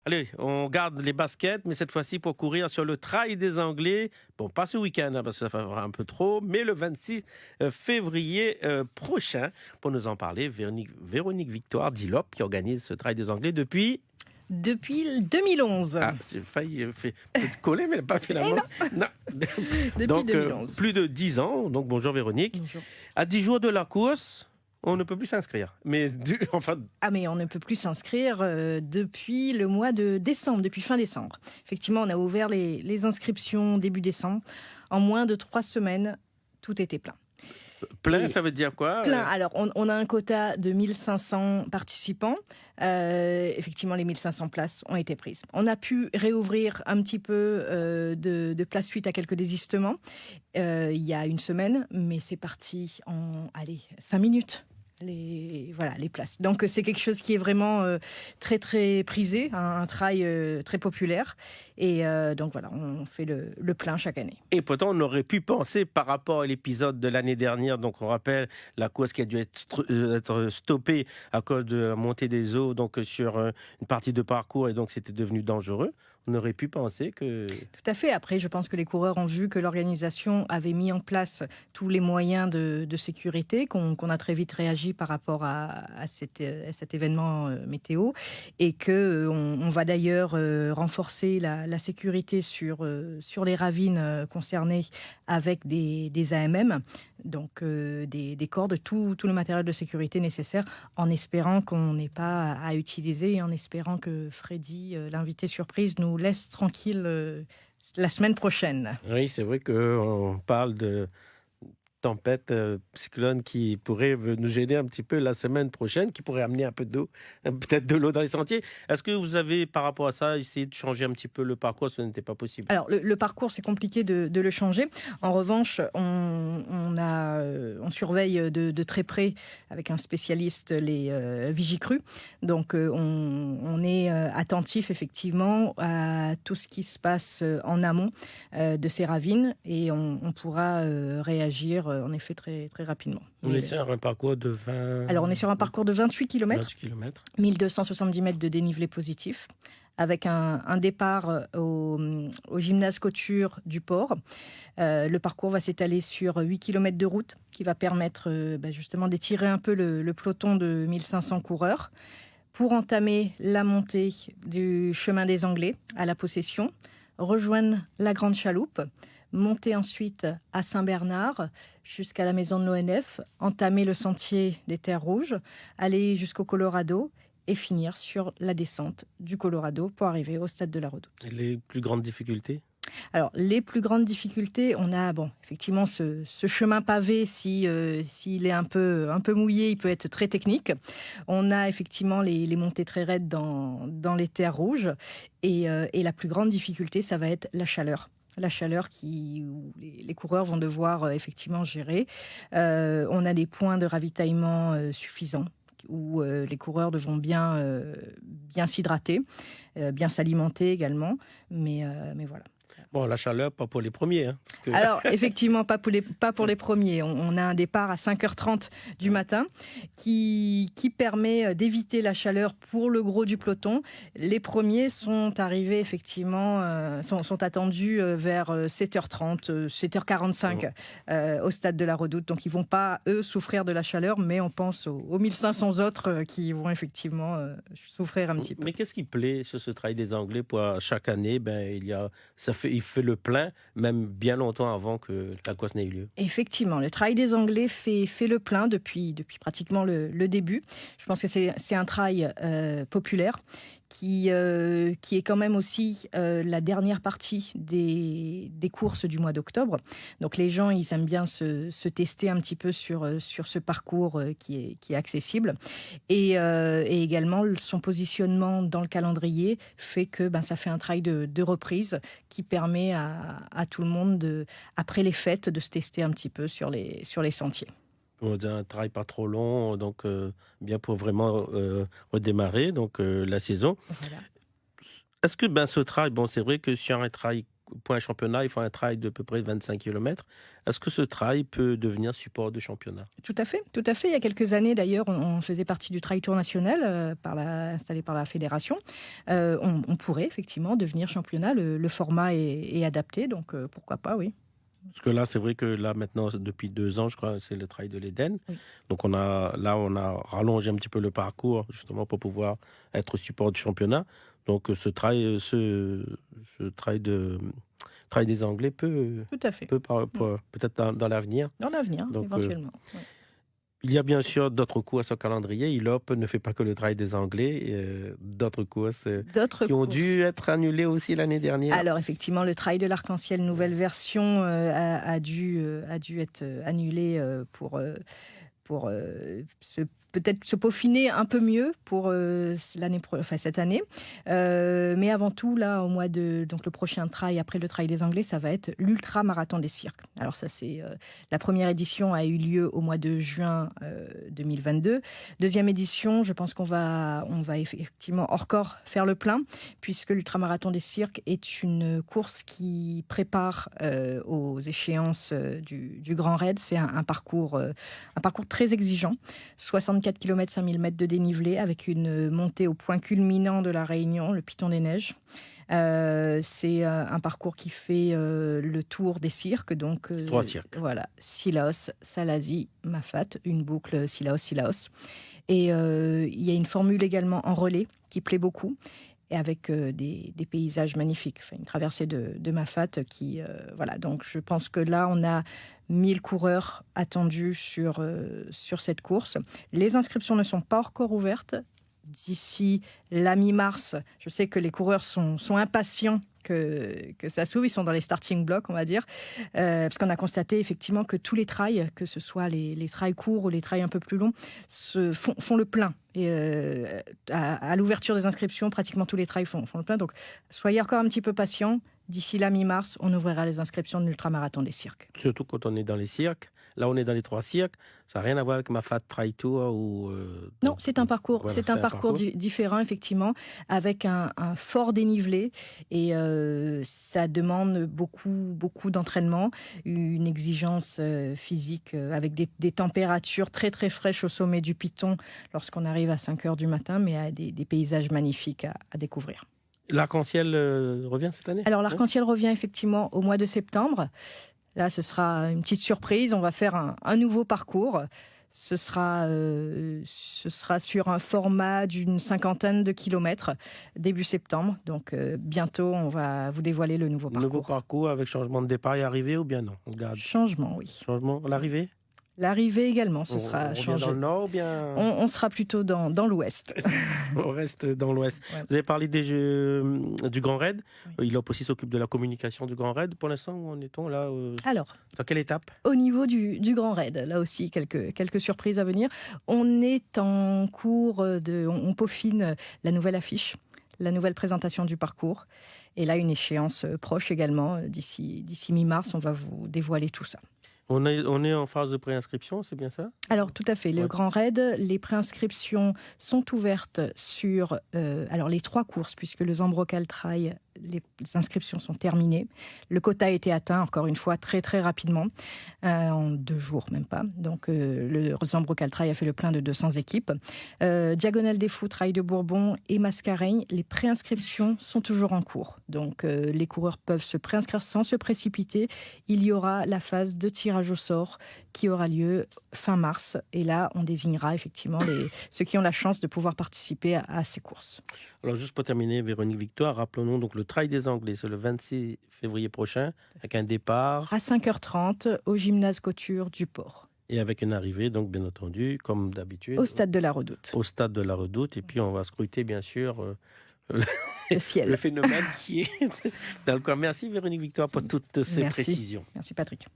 Allez, on garde les baskets, mais cette fois-ci pour courir sur le Trail des Anglais. Bon, pas ce week-end, parce que ça fera un peu trop, mais le 26 février prochain. Pour nous en parler, Véronique Victoire d'ILOP, qui organise ce Trail des Anglais depuis... Depuis 2011. Ah, j'ai failli coller, mais pas finalement. Non. Depuis Donc, 2011. plus de 10 ans. Donc, bonjour Véronique. Bonjour. À 10 jours de la course, on ne peut plus s'inscrire. Mais enfin, Ah mais on ne peut plus s'inscrire depuis le mois de décembre, depuis fin décembre. Effectivement, on a ouvert les inscriptions début décembre. En moins de 3 semaines, tout était plein. plein, ça veut dire quoi? Plein. Alors, on a un quota de 1500 participants. Effectivement, les 1500 places ont été prises. On a pu réouvrir un petit peu de places suite à quelques désistements il y a une semaine, mais c'est parti en 5 minutes. Les places. Donc c'est quelque chose qui est vraiment très très prisé, un trail très populaire. Et donc voilà, on fait le plein chaque année. Et pourtant, on aurait pu penser par rapport à l'épisode de l'année dernière, donc on rappelle la course qui a dû être stoppée à cause de la montée des eaux, donc sur une partie de parcours, et donc c'était devenu dangereux. On aurait pu penser que... Tout à fait. Après, je pense que les coureurs ont vu que l'organisation avait mis en place tous les moyens de sécurité, qu'on a très vite réagi par rapport à cet événement météo, et que on va d'ailleurs renforcer la sécurité sur les ravines concernées avec des AMM, donc des cordes, tout le matériel de sécurité nécessaire, en espérant qu'on n'ait pas à utiliser et en espérant que Freddy, l'invité surprise, nous laisse tranquille la semaine prochaine. Oui, c'est vrai qu'on parle de tempête, cyclone qui pourrait nous gêner un petit peu la semaine prochaine, qui pourrait amener un peu d'eau, peut-être de l'eau dans les sentiers. Est-ce que vous avez, par rapport à ça, essayé de changer un petit peu le parcours? Ce n'était pas possible. Alors, le parcours, c'est compliqué de le changer. En revanche, on surveille de très près, avec un spécialiste, les vigicrues. Donc, on est attentif, effectivement, à tout ce qui se passe en amont de ces ravines, et on pourra réagir, en effet, très, très rapidement. On est sur un parcours de 20... Alors, on est sur un parcours de 28 km, 28 km. 1270 mètres de dénivelé positif, avec un départ au gymnase Couture du Port. Le parcours va s'étaler sur 8 km de route, qui va permettre justement d'étirer un peu le peloton de 1500 coureurs pour entamer la montée du chemin des Anglais à la Possession, rejoindre la Grande Chaloupe, monter ensuite à Saint-Bernard jusqu'à la maison de l'ONF, entamer le sentier des Terres Rouges, aller jusqu'au Colorado et finir sur la descente du Colorado pour arriver au stade de la Redoute. Et les plus grandes difficultés? Alors, les plus grandes difficultés, on a effectivement ce chemin pavé, s'il est un peu mouillé, il peut être très technique. On a effectivement les montées très raides dans les Terres Rouges. Et la plus grande difficulté, ça va être la chaleur. La chaleur où les coureurs vont devoir effectivement gérer. On a des points de ravitaillement suffisants, où les coureurs devront bien s'hydrater, bien s'alimenter également. Mais voilà. Bon, la chaleur, pas pour les premiers. Parce que... Alors, effectivement, pas pour les premiers. On a un départ à 5h30 du matin qui permet d'éviter la chaleur pour le gros du peloton. Les premiers sont arrivés, effectivement, sont attendus vers 7h30, 7h45 au stade de la Redoute. Donc, ils ne vont pas, eux, souffrir de la chaleur, mais on pense aux 1500 autres qui vont effectivement souffrir un petit peu. Mais qu'est-ce qui plaît sur ce Trail des Anglais? Chaque année, il fait le plein, même bien longtemps avant que la course n'ait eu lieu. Effectivement, le Trail des Anglais fait le plein depuis pratiquement le début. Je pense que c'est un trail populaire qui est quand même aussi la dernière partie des courses du mois d'octobre. Donc les gens, ils aiment bien se tester un petit peu sur ce parcours qui est accessible. Et également, son positionnement dans le calendrier fait que ça fait un trail de reprise qui permet à tout le monde, après les fêtes, de se tester un petit peu sur les sentiers. On dit un travail pas trop long, donc bien pour vraiment redémarrer la saison. Voilà. Est-ce que ce travail, c'est vrai que sur un travail pour un championnat, il faut un trail de peu près 25 km. Est-ce que ce trail peut devenir support de championnat? Tout à fait, tout à fait. Il y a quelques années, d'ailleurs, on faisait partie du Trail Tour national installé par la fédération. On pourrait effectivement devenir championnat. Le format est adapté, donc pourquoi pas, oui. Parce que là, c'est vrai que là, maintenant, depuis 2 ans, je crois, c'est le trail de l'Éden. Oui. Donc, on a rallongé un petit peu le parcours, justement, pour pouvoir être support du championnat. Donc, ce trail des Anglais peut Tout à fait. peut-être dans l'avenir. Dans l'avenir, Donc, éventuellement. Oui. Il y a bien sûr d'autres courses au calendrier. ILOP ne fait pas que le trail des Anglais. D'autres courses qui ont dû être annulées aussi l'année dernière. Alors effectivement, le trail de l'Arc-en-Ciel, nouvelle version, a dû être annulé pour peut-être se peaufiner un peu mieux pour cette année. Mais avant tout, là, donc le prochain trail, après le trail des Anglais, ça va être l'ultra-marathon des cirques. Alors ça, c'est la première édition a eu lieu au mois de juin 2022. Deuxième édition, je pense qu'on va effectivement encore faire le plein, puisque l'ultra-marathon des cirques est une course qui prépare aux échéances du Grand Raid. C'est un parcours très exigeant, 64 km 5000 mètres de dénivelé avec une montée au point culminant de la Réunion, le Piton des Neiges. C'est un parcours qui fait le tour des cirques, donc 3 cirques. Voilà, Sillaos, Salazie, Mafate, une boucle Sillaos. Et il y a une formule également en relais qui plaît beaucoup, et avec des paysages magnifiques. Enfin, une traversée de Mafate qui... voilà, donc je pense que là, on a 1000 coureurs attendus sur cette course. Les inscriptions ne sont pas encore ouvertes. D'ici la mi-mars, je sais que les coureurs sont impatients que ça s'ouvre. Ils sont dans les starting blocks, on va dire, parce qu'on a constaté effectivement que tous les trails, que ce soit les trails courts ou les trails un peu plus longs, font le plein. Et à l'ouverture des inscriptions, pratiquement tous les trails font le plein. Donc, soyez encore un petit peu patients. D'ici la mi-mars, on ouvrira les inscriptions de l'ultramarathon des cirques. Surtout quand on est dans les cirques. Là, on est dans les 3 cirques. Ça n'a rien à voir avec Mafate Trail Tour ou... Non, c'est un parcours, parcours différent, effectivement, avec un fort dénivelé. Et ça demande beaucoup d'entraînement, une exigence physique avec des températures très, très fraîches au sommet du Piton lorsqu'on arrive à 5 heures du matin, mais à des paysages magnifiques à découvrir. L'arc-en-ciel revient cette année? Alors, l'arc-en-ciel revient effectivement au mois de septembre. Là, ce sera une petite surprise. On va faire un nouveau parcours. Ce sera sur un format d'une 50aine de kilomètres, début septembre. Donc, bientôt, on va vous dévoiler le nouveau parcours. Nouveau parcours avec changement de départ et arrivée ou bien non? On garde. Changement, oui. Changement, l'arrivée? L'arrivée également, ce sera changé. Dans le nord ou bien... On sera plutôt dans l'ouest. On reste dans l'ouest. Ouais. Vous avez parlé du Grand Raid. Oui. ILOP aussi s'occupe de la communication du Grand Raid. Pour l'instant, où en est-on là Alors, dans quelle étape? Au niveau du Grand Raid, là aussi, quelques surprises à venir. On est en cours on peaufine la nouvelle affiche, la nouvelle présentation du parcours. Et là, une échéance proche également. D'ici mi-mars, on va vous dévoiler tout ça. On est en phase de préinscription, c'est bien ça? Alors, tout à fait. Le Grand Raid, les préinscriptions sont ouvertes sur les 3 courses, puisque le Zambrocal Trail, les inscriptions sont terminées. Le quota a été atteint, encore une fois, très, très rapidement, en 2 jours, même pas. Donc, le Zambrocal Trail a fait le plein de 200 équipes. Diagonale des Fous, Trail de Bourbon et Mascareigne, les préinscriptions sont toujours en cours. Donc, les coureurs peuvent se préinscrire sans se précipiter. Il y aura la phase de tirage au sort qui aura lieu fin mars. Et là, on désignera effectivement ceux qui ont la chance de pouvoir participer à ces courses. Alors, juste pour terminer, Véronique Victoire, rappelons-nous donc le Trail des Anglais, c'est le 26 février prochain, avec un départ... à 5h30 au gymnase Couture du Port. Et avec une arrivée, donc bien entendu, comme d'habitude... au stade de la Redoute. Au stade de la Redoute. Et puis, on va scruter, bien sûr... le ciel. Le phénomène qui est dans le coin. Merci Véronique Victoire pour toutes ces précisions. Merci Patrick.